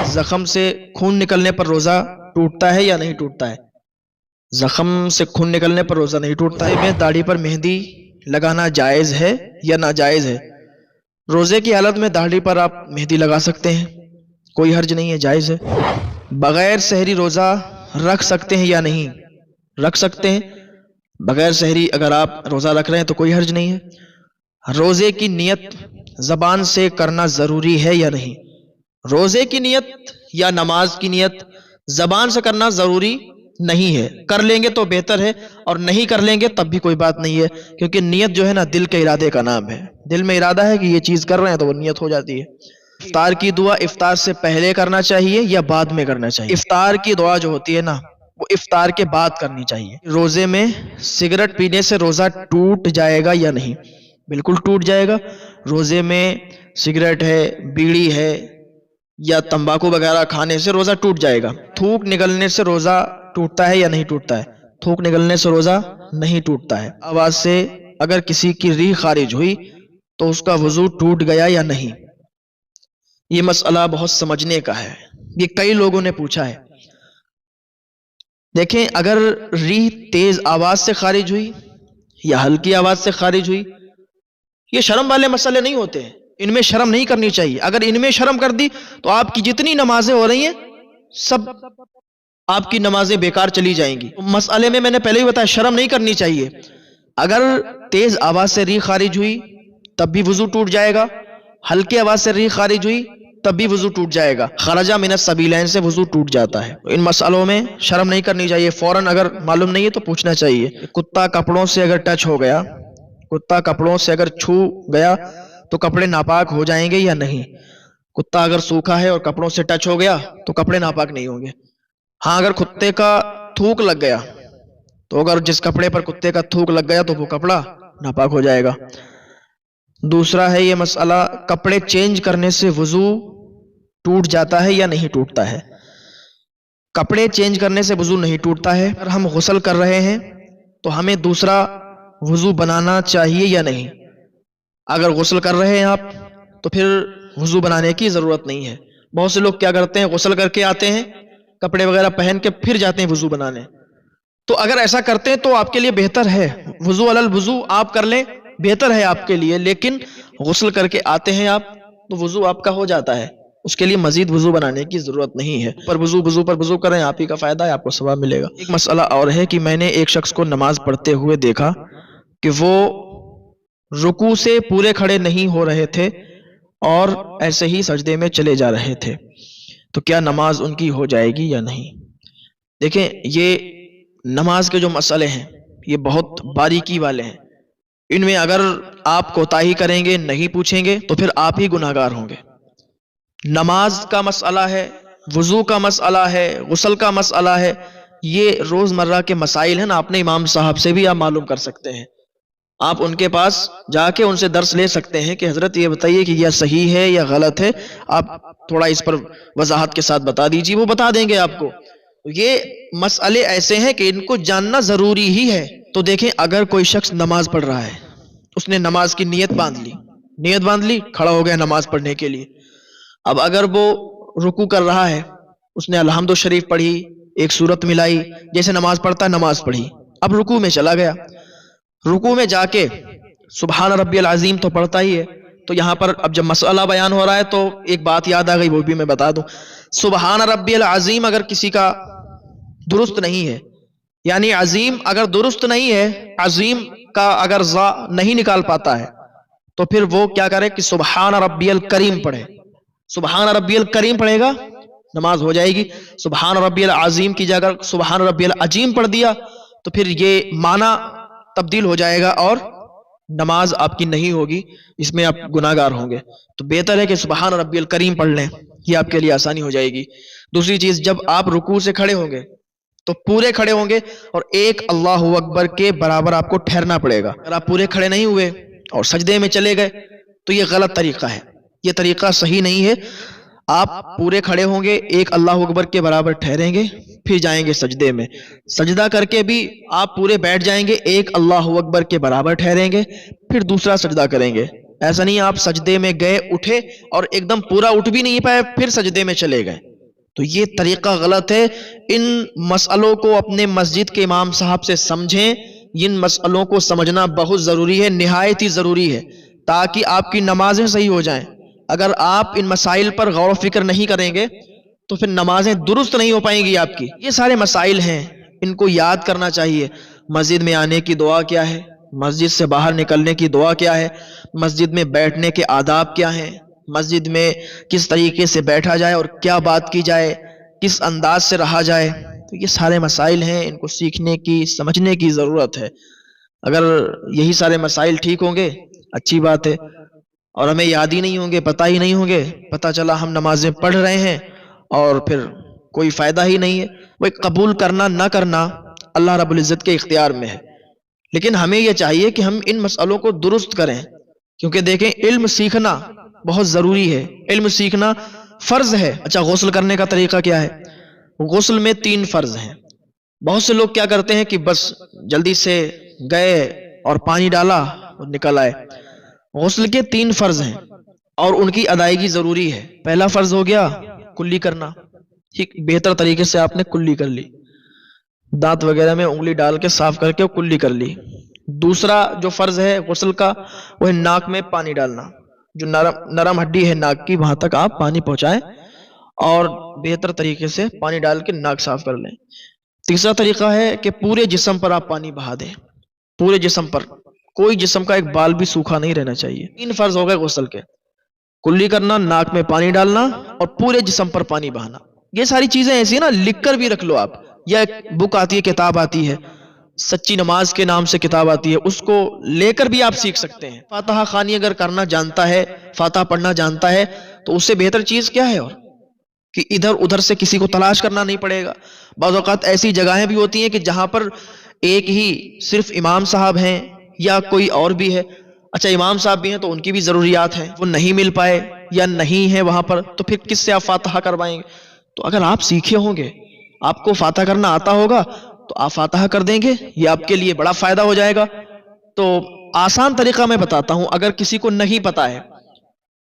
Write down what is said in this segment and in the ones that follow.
زخم سے خون نکلنے پر روزہ ٹوٹتا ہے یا نہیں ٹوٹتا ہے؟ زخم سے خون نکلنے پر روزہ نہیں ٹوٹتا ہے۔ میں داڑھی پر مہندی لگانا جائز ہے یا ناجائز ہے؟ روزے کی حالت میں داڑھی پر آپ مہندی لگا سکتے ہیں، کوئی حرج نہیں ہے، جائز ہے۔ بغیر سحری روزہ رکھ سکتے ہیں یا نہیں؟ رکھ سکتے ہیں، بغیر سحری اگر آپ روزہ رکھ رہے ہیں تو کوئی حرج نہیں ہے۔ روزے کی نیت زبان سے کرنا ضروری ہے یا نہیں؟ روزے کی نیت یا نماز کی نیت زبان سے کرنا ضروری نہیں ہے، کر لیں گے تو بہتر ہے، اور نہیں کر لیں گے تب بھی کوئی بات نہیں ہے، کیونکہ نیت جو ہے نا دل کے ارادے کا نام ہے۔ دل میں ارادہ ہے کہ یہ چیز کر رہے ہیں تو وہ نیت ہو جاتی ہے۔ افطار کی دعا افطار سے پہلے کرنا چاہیے یا بعد میں کرنا چاہیے؟ افطار کی دعا جو ہوتی ہے نا وہ افطار کے بعد کرنی چاہیے۔ روزے میں سگریٹ پینے سے روزہ ٹوٹ جائے گا یا نہیں؟ بالکل ٹوٹ جائے گا۔ روزے میں سگریٹ ہے، بیڑی ہے یا تمباکو وغیرہ کھانے سے روزہ ٹوٹ جائے گا۔ تھوک نگلنے سے روزہ ٹوٹتا ہے یا نہیں ٹوٹتا ہے؟ تھوک نگلنے سے روزہ نہیں ٹوٹتا ہے۔ آواز سے اگر کسی کی ریح خارج ہوئی تو اس کا وضو ٹوٹ گیا یا نہیں؟ یہ مسئلہ بہت سمجھنے کا ہے، یہ کئی لوگوں نے پوچھا ہے۔ دیکھیں، اگر ریح تیز آواز سے خارج ہوئی یا ہلکی آواز سے خارج ہوئی، یہ شرم والے مسئلے نہیں ہوتے ہیں، ان میں شرم نہیں کرنی چاہیے۔ اگر ان میں شرم کر دی تو آپ کی جتنی نمازیں ہو رہی ہیں سب آپ کی نمازیں بیکار چلی جائیں گی۔ مسئلے میں نے پہلے ہی بتایا شرم نہیں کرنی چاہیے۔ اگر تیز آواز سے ریح خارج ہوئی تب بھی وضو ٹوٹ جائے گا، ہلکی آواز سے ریح خارج ہوئی تب بھی وضو ٹوٹ جائے گا۔ خرج من السبیلین سے وضو ٹوٹ جاتا ہے۔ ان مسئلوں میں شرم نہیں کرنی چاہیے، فوراً اگر معلوم نہیں ہے تو پوچھنا چاہیے۔ کتا کپڑوں سے اگر ٹچ ہو گیا، کتا کپڑوں سے اگر چھو گیا تو کپڑے ناپاک ہو جائیں گے یا نہیں؟ کتا اگر سوکھا ہے اور کپڑوں سے ٹچ ہو گیا تو کپڑے ناپاک نہیں ہوں گے۔ ہاں، اگر کتے کا تھوک لگ گیا تو اگر جس کپڑے پر کتے کا تھوک لگ گیا تو وہ کپڑا ناپاک ہو جائے گا۔ دوسرا ہے یہ مسئلہ، کپڑے چینج کرنے سے وضو ٹوٹ جاتا ہے یا نہیں ٹوٹتا ہے؟ کپڑے چینج کرنے سے وضو نہیں ٹوٹتا ہے۔ اگر ہم غسل کر رہے ہیں تو ہمیں دوسرا وضو بنانا چاہیے یا نہیں؟ اگر غسل کر رہے ہیں آپ تو پھر وضو بنانے کی ضرورت نہیں ہے۔ بہت سے لوگ کیا کرتے ہیں، غسل کر کے آتے ہیں، کپڑے وغیرہ پہن کے پھر جاتے ہیں وضو بنانے۔ تو اگر ایسا کرتے ہیں تو آپ کے لیے بہتر ہے، وضو علی الوضو آپ کر لیں، بہتر ہے آپ کے لیے۔ لیکن غسل کر کے آتے ہیں آپ تو وضو آپ کا ہو جاتا ہے، اس کے لیے مزید وضو بنانے کی ضرورت نہیں ہے۔ پر وضو کریں، آپ ہی کا فائدہ ہے، آپ کو ثواب ملے گا۔ ایک مسئلہ اور ہے کہ میں نے ایک شخص کو نماز پڑھتے ہوئے دیکھا کہ وہ رکوع سے پورے کھڑے نہیں ہو رہے تھے اور ایسے ہی سجدے میں چلے جا رہے تھے، تو کیا نماز ان کی ہو جائے گی یا نہیں؟ دیکھیں، یہ نماز کے جو مسئلے ہیں یہ بہت باریکی والے ہیں، ان میں اگر آپ کوتاہی کریں گے، نہیں پوچھیں گے تو پھر آپ ہی گناہگار ہوں گے۔ نماز کا مسئلہ ہے، وضو کا مسئلہ ہے، غسل کا مسئلہ ہے، یہ روزمرہ کے مسائل ہیں نا، اپنے امام صاحب سے بھی آپ معلوم کر سکتے ہیں۔ آپ ان کے پاس جا کے ان سے درس لے سکتے ہیں کہ حضرت یہ بتائیے کہ یہ صحیح ہے یا غلط ہے، آپ تھوڑا اس پر وضاحت کے ساتھ بتا دیجیے، وہ بتا دیں گے آپ کو۔ یہ مسئلے ایسے ہیں کہ ان کو جاننا ضروری ہی ہے۔ تو دیکھیں، اگر کوئی شخص نماز پڑھ رہا ہے، اس نے نماز کی نیت باندھ لی، کھڑا ہو گیا نماز پڑھنے کے لیے۔ اب اگر وہ رکوع کر رہا ہے، اس نے الحمد شریف پڑھی، ایک سورت ملائی، جیسے نماز پڑھتا ہے نماز پڑھی، اب رکوع میں چلا گیا، رکوع میں جا کے سبحان ربی العظیم تو پڑھتا ہی ہے۔ تو یہاں پر اب جب مسئلہ بیان ہو رہا ہے تو ایک بات یاد آ گئی، وہ بھی میں بتا دوں۔ سبحان ربی العظیم اگر کسی کا درست نہیں ہے، یعنی عظیم اگر درست نہیں ہے، عظیم کا اگر زا نہیں نکال پاتا ہے، تو پھر وہ کیا کرے کہ سبحان ربی الکریم پڑھے۔ سبحان ربی الکریم پڑھے گا، نماز ہو جائے گی۔ سبحان ربی العظیم کی جگہ سبحان ربی العظیم پڑھ دیا تو پھر یہ معنی تبدیل ہو جائے گا اور نماز آپ کی نہیں ہوگی، اس میں آپ گناہگار ہوں گے۔ تو بہتر ہے کہ سبحان ربی الکریم پڑھ لیں، یہ آپ کے لیے آسانی ہو جائے گی۔ دوسری چیز، جب آپ رکوع سے کھڑے ہوں گے تو پورے کھڑے ہوں گے اور ایک اللہ اکبر کے برابر آپ کو ٹھہرنا پڑے گا۔ اگر آپ پورے کھڑے نہیں ہوئے اور سجدے میں چلے گئے تو یہ غلط طریقہ ہے، یہ طریقہ صحیح نہیں ہے۔ آپ پورے کھڑے ہوں گے، ایک اللہ اکبر کے برابر ٹھہریں گے، پھر جائیں گے سجدے میں، سجدہ کر کے بھی آپ پورے بیٹھ جائیں گے، ایک اللہ اکبر کے برابر ٹھہریں گے، پھر دوسرا سجدہ کریں گے۔ ایسا نہیں آپ سجدے میں گئے، اٹھے اور ایک دم پورا اٹھ بھی نہیں پائے، پھر سجدے میں چلے گئے، تو یہ طریقہ غلط ہے. ان مسئلوں کو اپنے مسجد کے امام صاحب سے سمجھیں. ان مسئلوں کو سمجھنا بہت ضروری ہے، نہایت ہی ضروری ہے، تاکہ آپ کی نمازیں صحیح ہو جائیں. اگر آپ ان مسائل پر غور و فکر نہیں کریں گے تو پھر نمازیں درست نہیں ہو پائیں گی آپ کی. یہ سارے مسائل ہیں، ان کو یاد کرنا چاہیے. مسجد میں آنے کی دعا کیا ہے، مسجد سے باہر نکلنے کی دعا کیا ہے، مسجد میں بیٹھنے کے آداب کیا ہیں، مسجد میں کس طریقے سے بیٹھا جائے اور کیا بات کی جائے، کس انداز سے رہا جائے. تو یہ سارے مسائل ہیں، ان کو سیکھنے کی، سمجھنے کی ضرورت ہے. اگر یہی سارے مسائل ٹھیک ہوں گے اچھی بات ہے، اور ہمیں یاد ہی نہیں ہوں گے، پتہ ہی نہیں ہوں گے، پتہ چلا ہم نمازیں پڑھ رہے ہیں اور پھر کوئی فائدہ ہی نہیں ہے. وہ قبول کرنا نہ کرنا اللہ رب العزت کے اختیار میں ہے، لیکن ہمیں یہ چاہیے کہ ہم ان مسئلوں کو درست کریں. کیونکہ دیکھیں، علم سیکھنا بہت ضروری ہے، علم سیکھنا فرض ہے. اچھا، غسل کرنے کا طریقہ کیا ہے؟ غسل میں 3 فرض ہیں. بہت سے لوگ کیا کرتے ہیں کہ بس جلدی سے گئے اور پانی ڈالا اور نکل آئے. غسل کے 3 فرض ہیں اور ان کی ادائیگی ضروری ہے. پہلا فرض ہو گیا کلی کرنا. ٹھیک، بہتر طریقے سے آپ نے کلی کر لی، دانت وغیرہ میں انگلی ڈال کے صاف کر کے کلی کر لی. دوسرا جو فرض ہے غسل کا، وہ ہے ناک میں پانی ڈالنا. جو نرم ہڈی ہے ناک کی، وہاں تک آپ پانی پہنچائیں اور بہتر طریقے سے پانی ڈال کے ناک صاف کر لیں. تیسرا طریقہ ہے کہ پورے جسم پر آپ پانی بہا دیں، پورے جسم پر، کوئی جسم کا ایک بال بھی سوکھا نہیں رہنا چاہیے. 3 فرض ہو گئے غسل کے: کلی کرنا، ناک میں پانی ڈالنا اور پورے جسم پر پانی بہانا. یہ ساری چیزیں ایسی ہیں نا، لکھ کر بھی رکھ لو آپ، یا ایک بک آتی ہے، کتاب آتی ہے، سچی نماز کے نام سے کتاب آتی ہے، اس کو لے کر بھی آپ سیکھ سکتے ہیں. فاتحہ خوانی اگر کرنا جانتا ہے، فاتحہ پڑھنا جانتا ہے، تو اس سے بہتر چیز کیا ہے؟ اور کہ ادھر ادھر سے کسی کو تلاش کرنا نہیں پڑے گا. بعض اوقات ایسی جگہیں بھی ہوتی ہیں کہ جہاں پر ایک ہی صرف امام صاحب ہیں یا کوئی اور بھی ہے. اچھا، امام صاحب بھی ہیں تو ان کی بھی ضروریات ہیں، وہ نہیں مل پائے یا نہیں ہے وہاں پر، تو پھر کس سے آپ فاتحہ کروائیں گے؟ تو اگر آپ سیکھے ہوں گے، آپ کو فاتحہ کرنا آتا ہوگا، تو آپ فاتحہ کر دیں گے، یہ آپ کے لیے بڑا فائدہ ہو جائے گا. تو آسان طریقہ میں بتاتا ہوں، اگر کسی کو نہیں پتا ہے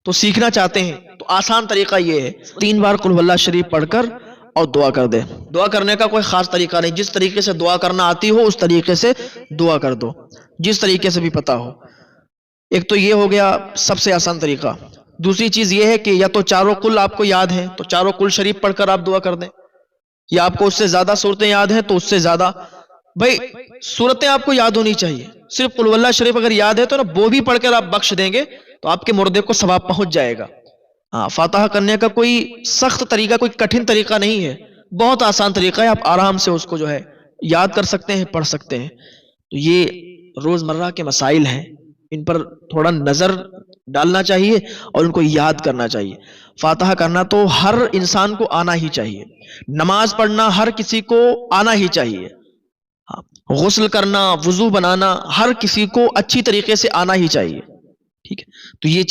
تو سیکھنا چاہتے ہیں تو آسان طریقہ یہ ہے: 3 بار قل واللہ شریف پڑھ کر اور دعا کر دے. دعا کرنے کا کوئی خاص طریقہ نہیں، جس طریقے سے دعا کرنا آتی ہو اس طریقے سے دعا کر دو، جس طریقے سے بھی پتا ہو. ایک تو یہ ہو گیا سب سے آسان طریقہ. دوسری چیز یہ ہے کہ یا تو چاروں قل آپ کو یاد ہیں تو چاروں قل شریف پڑھ کر آپ دعا کر دیں، یا آپ کو اس سے زیادہ صورتیں یاد ہیں تو اس سے زیادہ. بھائی صورتیں آپ کو یاد ہونی چاہیے، صرف قل واللہ شریف اگر یاد ہے تو نا وہ بھی پڑھ کر آپ بخش دیں گے تو آپ کے مردے کو ثواب پہنچ جائے گا. فاتحہ کرنے کا کوئی سخت طریقہ، کوئی کٹھن طریقہ نہیں ہے، بہت آسان طریقہ ہے. آپ آرام سے اس کو جو ہے یاد کر سکتے ہیں، پڑھ سکتے ہیں. تو یہ روزمرہ کے مسائل ہیں، ان پر تھوڑا نظر ڈالنا چاہیے اور ان کو یاد کرنا چاہیے. فاتحہ کرنا تو ہر انسان کو آنا ہی چاہیے، نماز پڑھنا ہر کسی کو آنا ہی چاہیے، غسل کرنا، وضو بنانا ہر کسی کو اچھی طریقے سے آنا ہی چاہیے. ٹھیک ہے، تو یہ